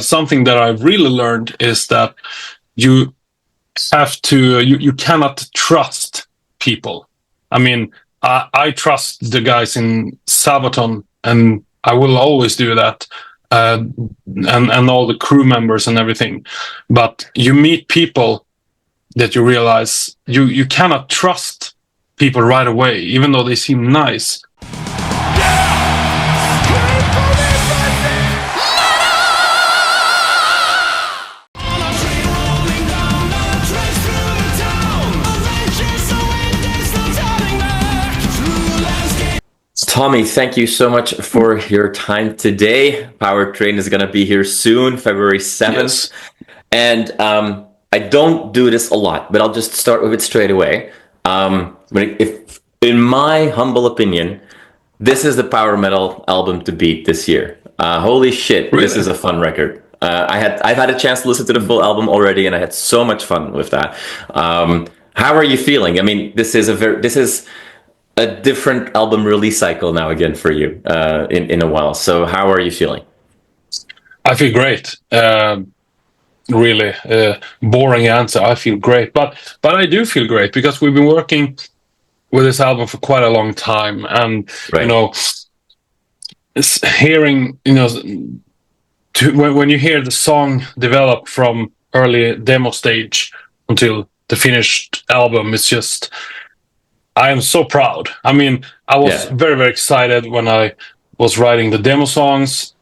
something that I've really learned is that you have to, you cannot trust people. I mean, I trust the guys in Sabaton, and I will always do that, and all the crew members and everything. But you meet people that you realize you cannot trust people right away, even though they seem nice. Tommy, thank you so much for your time today. Powertrain is going to be here soon, February 7th. Yes. And I don't do this a lot, but I'll just start with it straight away. If, in my humble opinion, this is the power metal album to beat this year. Holy shit, really? This is a fun record. I've had a chance to listen to the full album already, and I had so much fun with that. How are you feeling? I mean, this is a different album release cycle now again for you in a while. So how are you feeling? I feel great. Really boring answer. I feel great, but I do feel great because we've been working with this album for quite a long time, and right. You know, hearing, you know, when you hear the song develop from early demo stage until the finished album, it's just, I am so proud. I mean, I was very, very excited when I was writing the demo songs.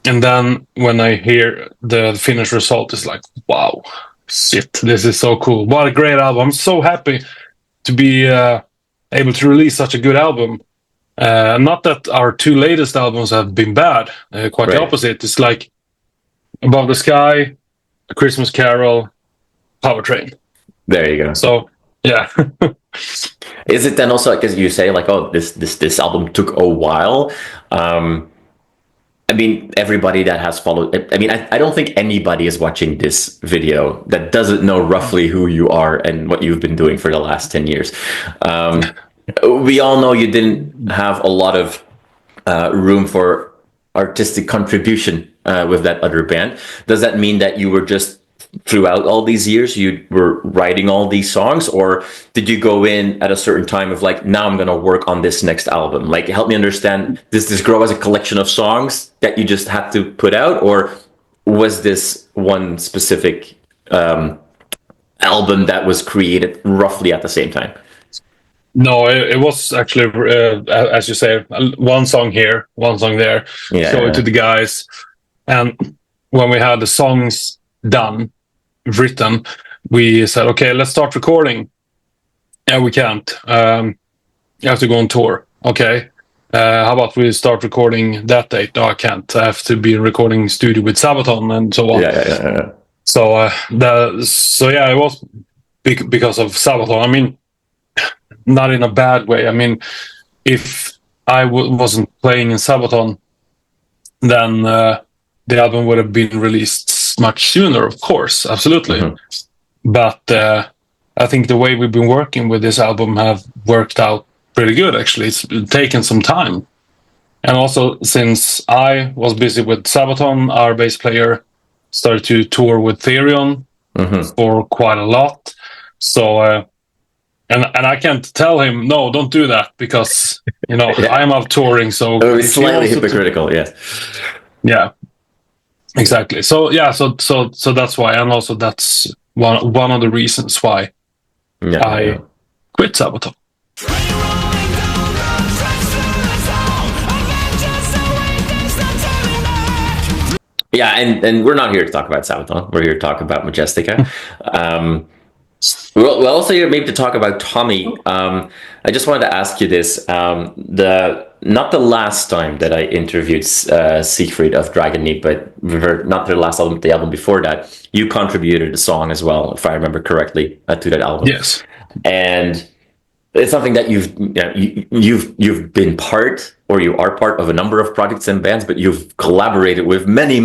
And then when I hear the finished result, it's like, wow, shit, this is so cool. What a great album. I'm so happy to be able to release such a good album. Not that our two latest albums have been bad. Quite the opposite. It's like Above the Sky, A Christmas Carol, Powertrain. There you go. So, yeah. Is it then also, because you say like, oh, this album took a while? I mean, everybody that has followed, I mean, I don't think anybody is watching this video that doesn't know roughly who you are and what you've been doing for the last 10 years. We all know you didn't have a lot of room for artistic contribution with that other band. Does that mean that you were just, throughout all these years, you were writing all these songs, or did you go in at a certain time of like, now I'm going to work on this next album? Like, help me understand, does this grow as a collection of songs that you just had to put out, or was this one specific album that was created roughly at the same time? No, it was actually, as you say, one song here, one song there, show it to the guys. And when we had the songs done, written, we said, okay, let's start recording. Yeah, we can't. You have to go on tour. Okay. How about we start recording that date? No, I can't. I have to be in recording studio with Sabaton and so on. Yeah. So yeah, it was because of Sabaton. I mean, not in a bad way. I mean, if I wasn't playing in Sabaton, then the album would have been released much sooner, of course, absolutely. Mm-hmm. But I think the way we've been working with this album have worked out pretty good, actually. It's taken some time. And also, since I was busy with Sabaton, our bass player started to tour with Therion for quite a lot. So, and I can't tell him, no, don't do that, because, you know, I am out touring, so... It's slightly hypocritical, yes. Yeah. Exactly. So yeah, so that's why, and also that's one of the reasons why I quit Sabaton. Yeah, and we're not here to talk about Sabaton. We're here to talk about Majestica. We're also here maybe to talk about Tommy. I just wanted to ask you this: not the last time that I interviewed Siegfried of Dragon Knee, but not the last album, the album before that, you contributed a song as well, if I remember correctly, to that album. Yes, and it's something that you've been part, or you are part of a number of projects and bands, but you've collaborated with many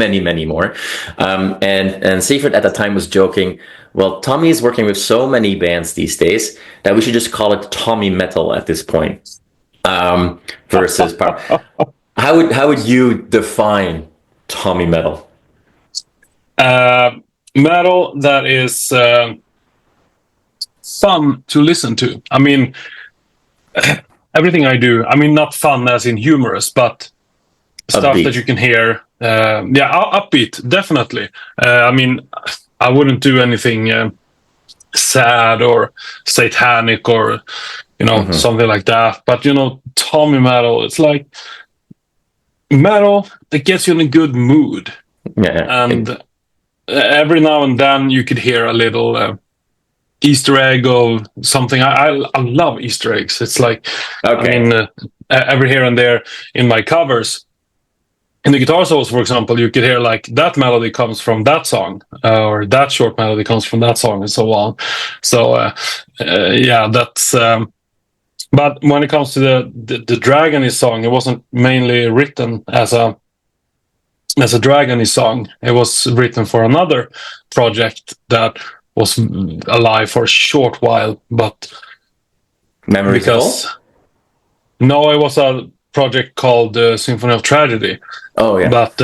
more. And Siegfried at the time was joking, well, Tommy is working with so many bands these days that we should just call it Tommy Metal at this point. Versus power. How would you define Tommy Metal? Metal that is fun to listen to. I mean, everything I do, I mean, not fun as in humorous, but stuff Upbeat. that you can hear. Upbeat, definitely. I mean, I wouldn't do anything sad or satanic or, something like that. But, Tommy metal, it's like metal that gets you in a good mood. Yeah. And every now and then you could hear a little Easter egg of something. I love Easter eggs. It's like, Okay. I mean, every here and there in my covers, in the guitar solos, for example, you could hear like that melody comes from that song, or that short melody comes from that song, and so on. So, that's. But when it comes to the Dragonist song, it wasn't mainly written as a Dragonist song. It was written for another project that was alive for a short while, but Memories because Full? no, it was a project called Symphony of Tragedy. Oh, yeah. But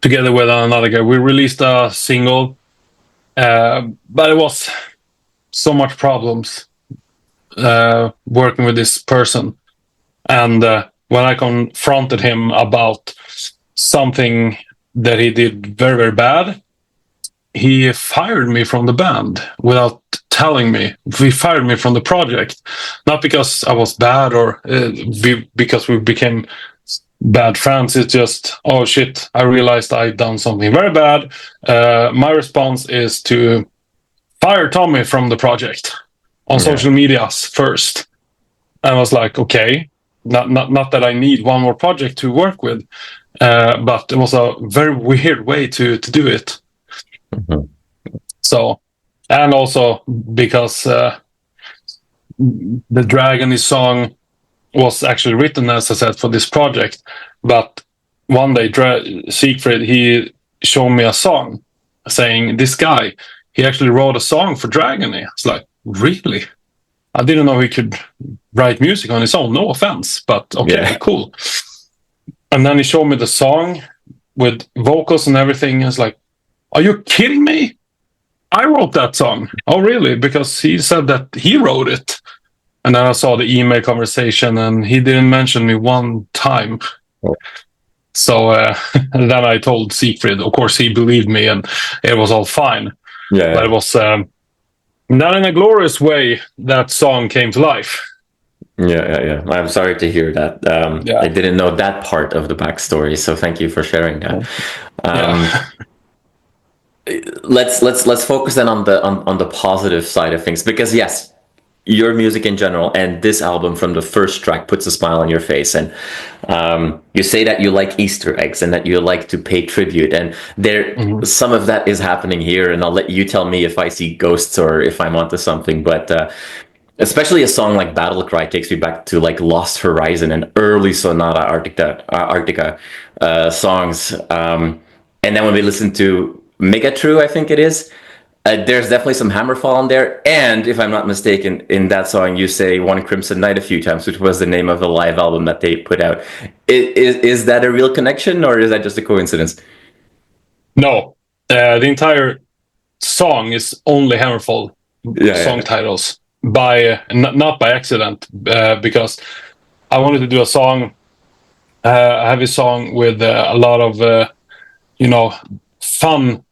together with another guy, we released a single, but it was so much problems working with this person. And when I confronted him about something that he did very, very bad, he fired me from the band without telling me. He fired me from the project, not because I was bad or because we became bad friends. It's just, oh shit, I realized I'd done something very bad. My response is to fire Tommy from the project on social medias first. I was like, okay, not that I need one more project to work with, but it was a very weird way to do it. Mm-hmm. So, and also because the Dragonist song was actually written, as I said, for this project. But one day, Siegfried, he showed me a song saying, this guy, he actually wrote a song for Dragony. It's like, really? I didn't know he could write music on his own. No offense, but okay, cool. And then he showed me the song with vocals and everything. It's like, are you kidding me? I wrote that song. Oh, really? Because he said that he wrote it. And then I saw the email conversation, and he didn't mention me one time. Oh. So then I told Siegfried. Of course, he believed me, and it was all fine. Yeah. But it was not in a glorious way that song came to life. Yeah. I'm sorry to hear that. I didn't know that part of the backstory, so thank you for sharing that. Let's focus then on the positive side of things, because yes, your music in general and this album from the first track puts a smile on your face, and you say that you like Easter eggs and that you like to pay tribute, and some of that is happening here, and I'll let you tell me if I see ghosts or if I'm onto something, but especially a song like Battle Cry takes me back to like Lost Horizon and early Sonata Arctica songs, and then when we listen to Mega True, I think it is, there's definitely some Hammerfall on there, and if I'm not mistaken, in that song you say One Crimson Night a few times, which was the name of the live album that they put out. Is that a real connection, or is that just a coincidence? No, the entire song is only Hammerfall song titles, by not by accident, because I wanted to do a song, a heavy song with a lot of fun.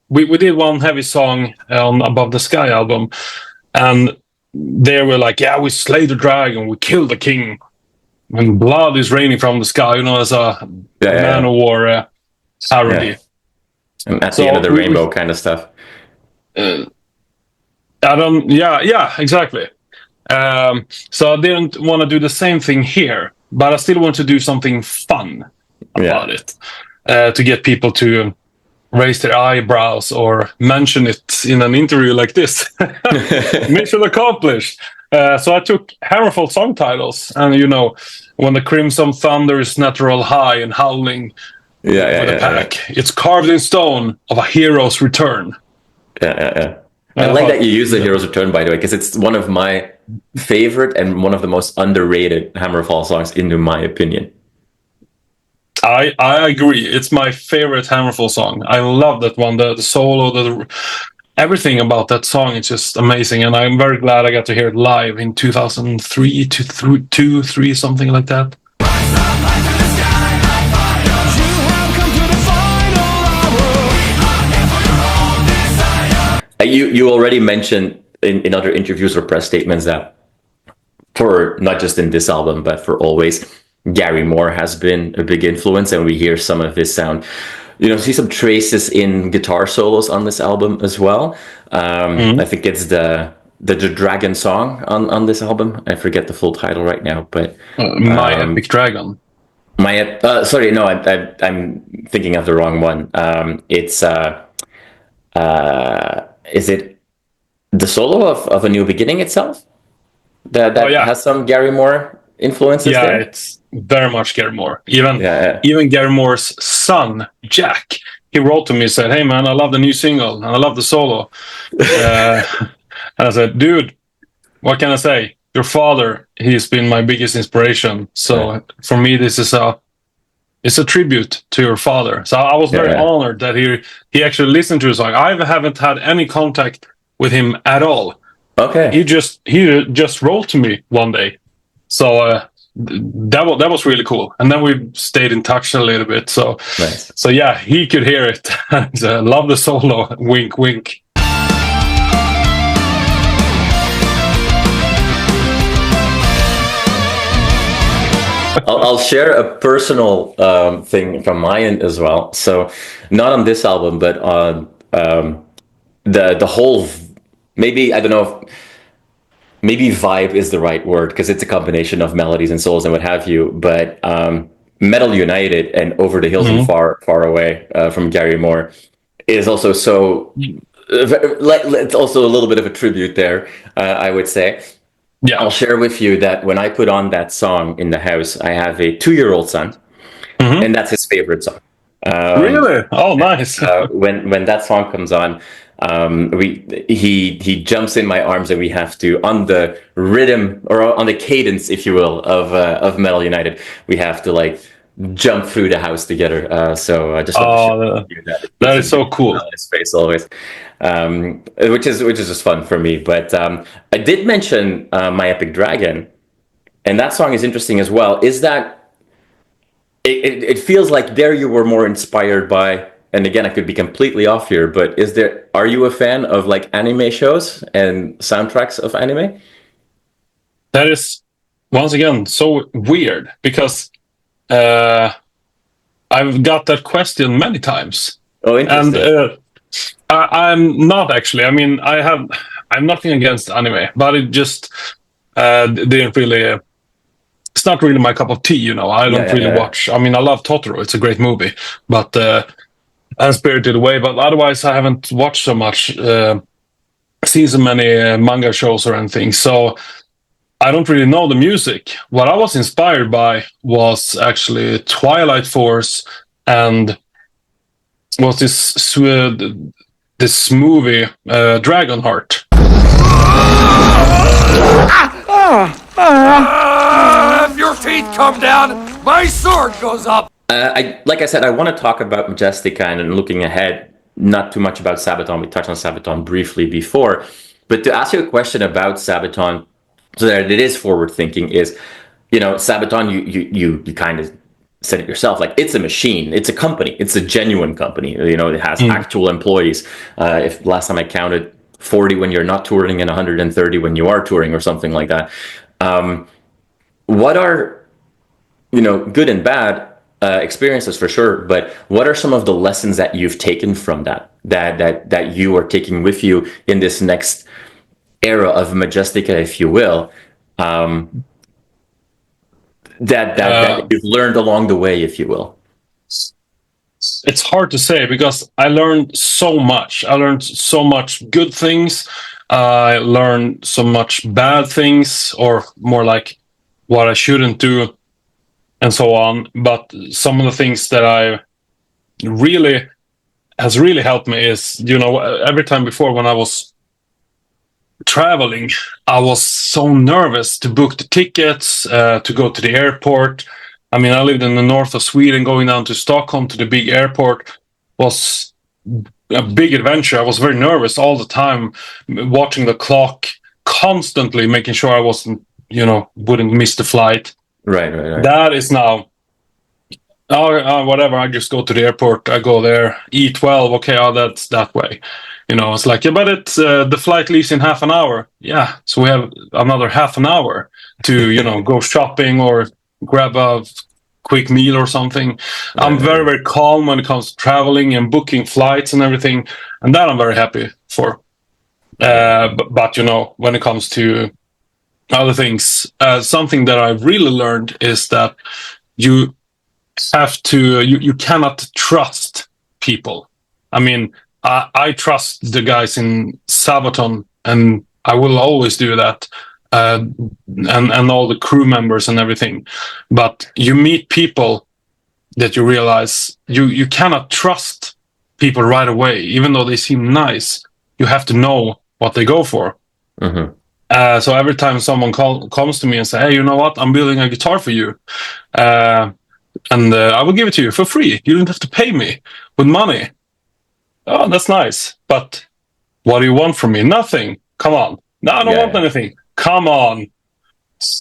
We did one heavy song on Above the Sky album, and they were like, yeah, we slayed the dragon, we killed the king, and blood is raining from the sky, as a Man of War parody. And at the end of the rainbow kind of stuff. Exactly. So I didn't want to do the same thing here, but I still want to do something fun about it, to get people to raise their eyebrows or mention it in an interview like this. Mission accomplished. So I took Hammerfall song titles, and when the crimson thunder is natural high and howling with a pack, it's carved in stone of a hero's return. I like that you use the hero's return, by the way, because it's one of my favorite and one of the most underrated Hammerfall songs, in my opinion. I agree. It's my favorite Hammerfall song. I love that one. The solo, everything about that song is just amazing, and I'm very glad I got to hear it live in 2003 to 2003, something like that. You already mentioned in other interviews or press statements that for not just in this album but for always, Gary Moore has been a big influence, and we hear some of his sound. See some traces in guitar solos on this album as well. I think it's the Dragon song on this album. I forget the full title right now, but My Epic Dragon. Sorry, no, I'm thinking of the wrong one. It's is it the solo of A New Beginning itself that has some Gary Moore influences there? It's very much Gary Moore. Even Gary Moore's son, Jack, he wrote to me and said, "Hey man, I love the new single and I love the solo." And I said, "Dude, what can I say? Your father, he's been my biggest inspiration. So for me, this is it's a tribute to your father." So I was very honored that he actually listened to the song. I haven't had any contact with him at all. Okay. He just wrote to me one day. So that was really cool. And then we stayed in touch a little bit. So nice. So yeah, he could hear it. And, love the solo. Wink, wink. I'll share a personal thing from my end as well. So not on this album, but on the whole, maybe, I don't know if, maybe vibe is the right word, because it's a combination of melodies and souls and what have you. But Metal United and Over the Hills and Far, Far Away from Gary Moore is also so, it's also a little bit of a tribute there, I would say. Yeah, I'll share with you that when I put on that song in the house, I have a 2-year-old son, and that's his favorite song. Really? Oh, nice. When that song comes on, he jumps in my arms, and we have to, on the rhythm or on the cadence, if you will, of Metal United, we have to like jump through the house together. So I just want to share with you that is so cool. His face always, which is just fun for me. But I did mention My Epic Dragon, and that song is interesting as well. Is that it feels like there you were more inspired by, and again, I could be completely off here, but are you a fan of like anime shows and soundtracks of anime? That is, once again, so weird, because I've got that question many times. Oh, interesting. And I'm not actually. I mean, I'm nothing against anime, but it just didn't really. It's not really my cup of tea, you know. I don't really watch. I mean, I love Totoro; it's a great movie, but and Spirited Away. But otherwise, I haven't watched so much, seen so many manga shows or anything. So I don't really know the music. What I was inspired by was actually Twilight Force, and was this movie Dragonheart. If your feet come down, my sword goes up. Like I said, I want to talk about Majestica and looking ahead. Not too much about Sabaton. We touched on Sabaton briefly before, but to ask you a question about Sabaton, so that it is forward thinking, is, Sabaton, you kind of said it yourself, like, it's a machine, it's a company, it's a genuine company, it has actual employees. If last time I counted, 40 when you're not touring and 130 when you are touring, or something like that. What are, good and bad experiences for sure, but what are some of the lessons that you've taken from that you are taking with you in this next era of Majestica, if you will, that you've learned along the way, if you will? It's hard to say, because I learned so much. I learned so much good things. I learned so much bad things, or more like what I shouldn't do, and so on. But some of the things that has really helped me is, every time before when I was traveling, I was so nervous to book the tickets, to go to the airport, I mean, I lived in the north of Sweden. Going down to Stockholm to the big airport was a big adventure. I was very nervous all the time, watching the clock constantly, making sure I wasn't, wouldn't miss the flight. Right. That is now, whatever. I just go to the airport. I go there, E12. Okay, that's that way. It's like, yeah, but it's the flight leaves in half an hour. Yeah, so we have another half an hour to, go shopping or grab a quick meal or something. I'm very, very calm when it comes to traveling and booking flights and everything, and that I'm very happy for. But when it comes to other things, something that I've really learned is that you have to, you cannot trust people. I mean, I trust the guys in Sabaton, and I will always do that. And all the crew members and everything, but you meet people that you realize you cannot trust people right away, even though they seem nice. You have to know what they go for. So every time someone comes to me and say, "Hey, you know what? I'm building a guitar for you, and I will give it to you for free. You don't have to pay me with money." Oh, that's nice, but what do you want from me? Nothing. Come on. No, I don't want anything. Come on.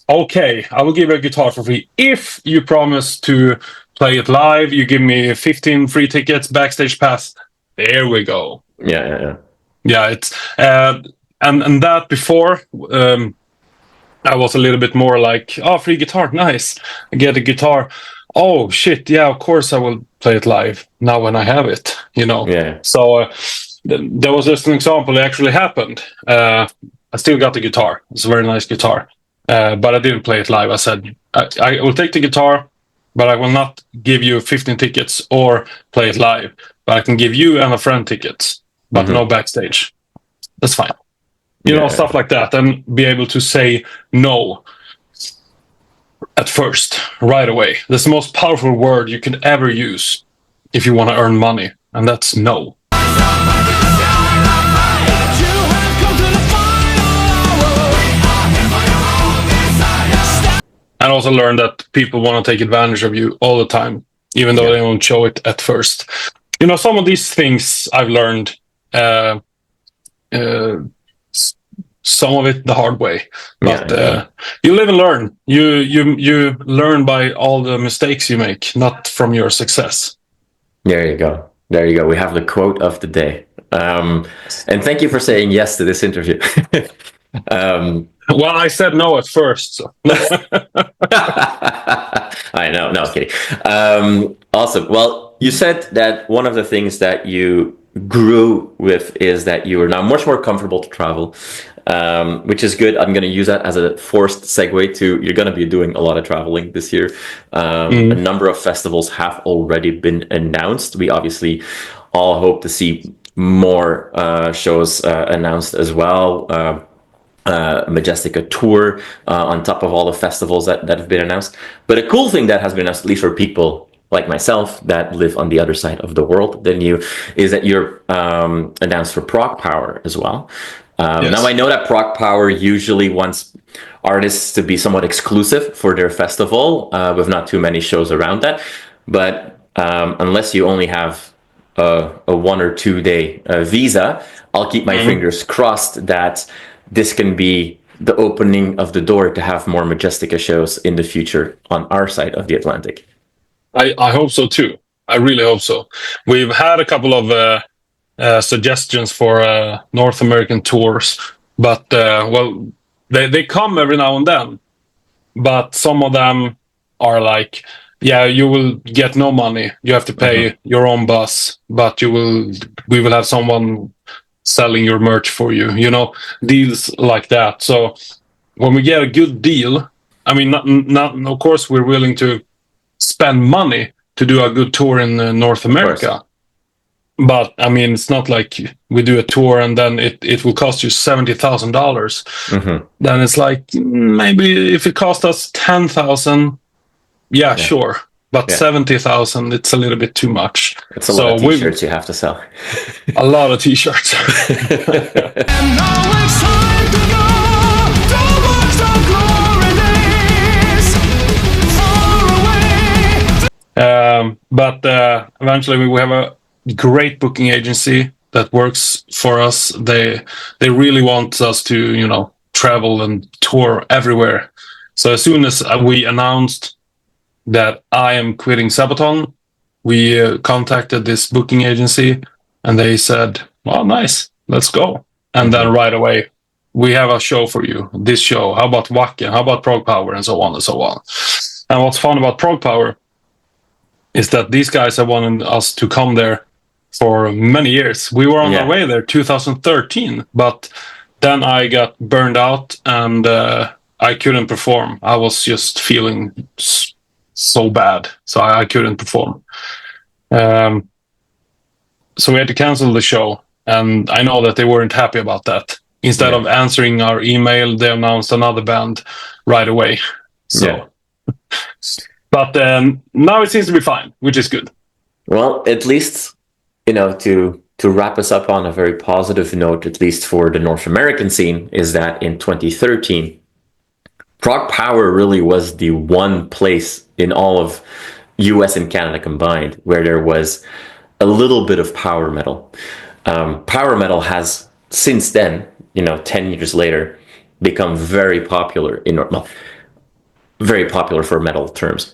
Okay, I will give you a guitar for free. If you promise to play it live, you give me 15 free tickets, backstage pass. There we go. Yeah. Yeah, it's and that before I was a little bit more like, oh, free guitar, nice. I get a guitar. Oh shit, yeah, of course I will play it live now when I have it, Yeah. So there was just an example. It actually happened. I still got the guitar. It's a very nice guitar. But I didn't play it live. I said, I will take the guitar, but I will not give you 15 tickets or play it live. But I can give you and a friend tickets, but no backstage. That's fine. Stuff like that. And be able to say no at first, right away. That's the most powerful word you can ever use if you want to earn money. And that's no. And also learn that people want to take advantage of you all the time, even though they don't show it at first. Some of these things I've learned, some of it the hard way. But you live and learn. You learn by all the mistakes you make, not from your success. There you go. We have the quote of the day. And thank you for saying yes to this interview. Well, I said no at first. So. I know. No, I was kidding. Awesome. Well, you said that one of the things that you grew with is that you are now much more comfortable to travel, which is good. I'm going to use that as a forced segue to you're going to be doing a lot of traveling this year. A number of festivals have already been announced. We obviously all hope to see more shows announced as well. MAJESTICA tour on top of all the festivals that have been announced. But a cool thing that has been announced, at least for people like myself that live on the other side of the world than you, is that you're announced for ProgPower as well. Now I know that ProgPower usually wants artists to be somewhat exclusive for their festival with not too many shows around that. But unless you only have a 1 or 2 day visa, I'll keep my fingers crossed that this can be the opening of the door to have more MAJESTICA shows in the future on our side of the Atlantic. I hope so too. I really hope so. We've had a couple of suggestions for North American tours, but they come every now and then. But some of them are like, yeah, you will get no money. You have to pay your own bus, but we will have someone selling your merch for you, deals like that. So when we get a good deal, I mean, not of course we're willing to spend money to do a good tour in North America. But I mean, it's not like we do a tour and then it will cost you $70,000. Then it's like, maybe if it cost us 10,000, sure. But 70,000, it's a little bit too much. It's a lot of t-shirts you have to sell. A lot of t-shirts. But eventually we have a great booking agency that works for us. They really want us to, you know, travel and tour everywhere. So as soon as we announced that I am quitting Sabaton, we contacted this booking agency, and they said, "Well, nice, let's go." And then right away, we have a show for you. This show. How about Wacken? How about ProgPower? And so on and so on. And what's fun about ProgPower is that these guys have wanted us to come there for many years. We were on our way there 2013, but then I got burned out and I couldn't perform. I was just feeling so bad, so I couldn't perform. So we had to cancel the show, and I know that they weren't happy about that. Instead of answering our email, they announced another band right away. So, but now it seems to be fine, which is good. Well, at least, you know, to wrap us up on a very positive note, at least for the North American scene, is that in 2013, ProgPower really was the one place in all of US and Canada combined where there was a little bit of power metal. Power metal has since then, you know, 10 years later, become very popular very popular for metal terms.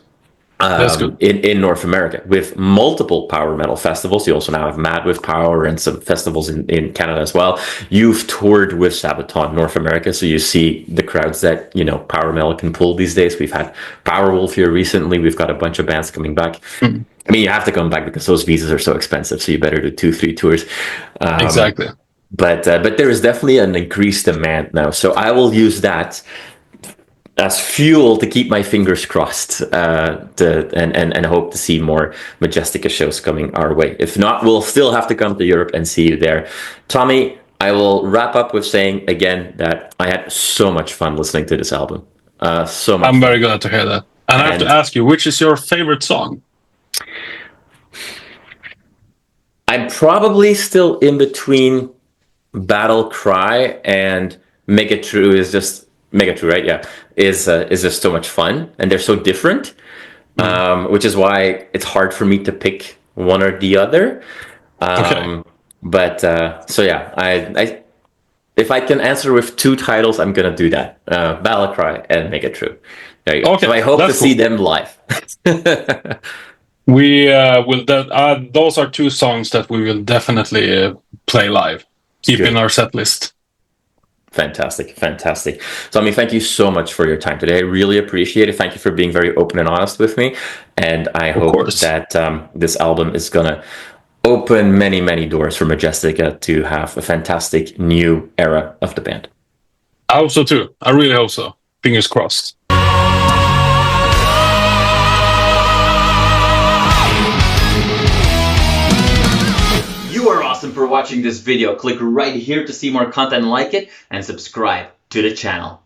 That's good. In North America, with multiple power metal festivals. You also now have Mad with Power and some festivals in Canada as well. You've toured with Sabaton North America, so you see the crowds that, you know, power metal can pull these days. We've had Powerwolf here recently. We've got a bunch of bands coming back. I mean, you have to come back because those visas are so expensive, so you better do 2-3 tours. Exactly. But there is definitely an increased demand now, so I will use that as fuel to keep my fingers crossed and hope to see more Majestica shows coming our way. If not, we'll still have to come to Europe and see you there. Tommy, I will wrap up with saying again that I had so much fun listening to this album. So much. I'm very glad to hear that. And I have to ask you, which is your favorite song? I'm probably still in between Battle Cry and Make It True. Make It True, right? Yeah, is just so much fun, and they're so different, which is why it's hard for me to pick one or the other. But so yeah, I if I can answer with two titles, I'm gonna do that: Battle Cry and Make It True. There you go. Okay, so I hope to see them live. We will. Those are two songs that we will definitely play live. Keep in our set list. Fantastic. Tommy, thank you so much for your time today. I really appreciate it. Thank you for being very open and honest with me. And I hope that this album is going to open many, many doors for Majestica to have a fantastic new era of the band. I hope so too. I really hope so. Fingers crossed. You are awesome for watching this video. Click right here to see more content like it and subscribe to the channel.